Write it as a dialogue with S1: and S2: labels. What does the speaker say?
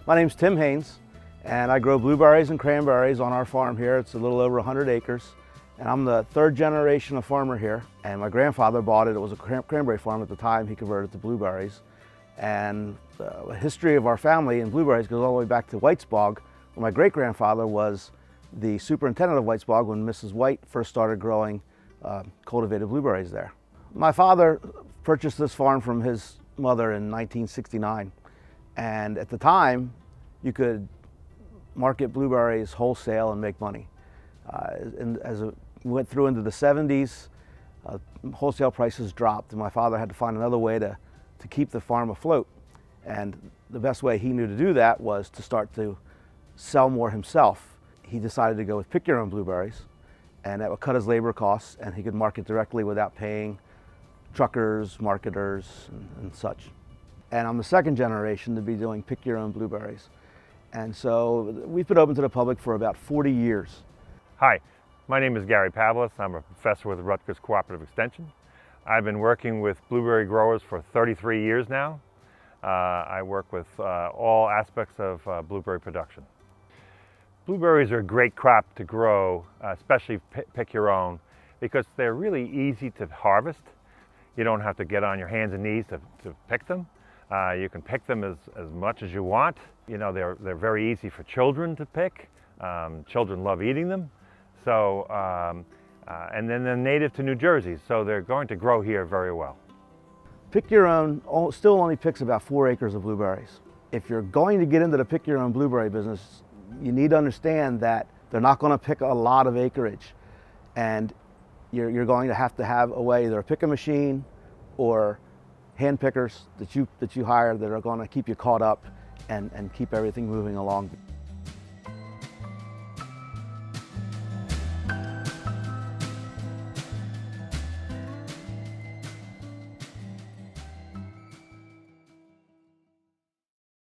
S1: My name's Tim Haines, and I grow blueberries and cranberries on our farm here. It's a little over 100 acres, and I'm the third generation of farmer here. And my grandfather bought it. It was a cranberry farm at the time. He converted to blueberries. And the history of our family in blueberries goes all the way back to White's Bog, where my great-grandfather was the superintendent of White's Bog when Mrs. White first started growing cultivated blueberries there. My father purchased this farm from his mother in 1969. And at the time, you could market blueberries wholesale and make money. And as it went through into the 70s, wholesale prices dropped, and my father had to find another way to keep the farm afloat. And the best way he knew to do that was to start to sell more himself. He decided to go with pick your own blueberries, and that would cut his labor costs, and he could market directly without paying truckers, marketers, and such. And I'm the second generation to be doing pick your own blueberries. And so we've been open to the public for about 40 years.
S2: Hi, my name is Gary Pavlis. I'm a professor with Rutgers Cooperative Extension. I've been working with blueberry growers for 33 years now. I work with all aspects of blueberry production. Blueberries are a great crop to grow, especially pick your own, because they're really easy to harvest. You don't have to get on your hands and knees to pick them. You can pick them as much as you want. You know, they're very easy for children to pick. Children love eating them. So, and then they're native to New Jersey, so they're going to grow here very well.
S1: Pick your own still only picks about 4 acres of blueberries. If you're going to get into the pick your own blueberry business, you need to understand that they're not going to pick a lot of acreage. And you're going to have a way, either a pick a machine or hand pickers that you hire that are going to keep you caught up and keep everything moving along.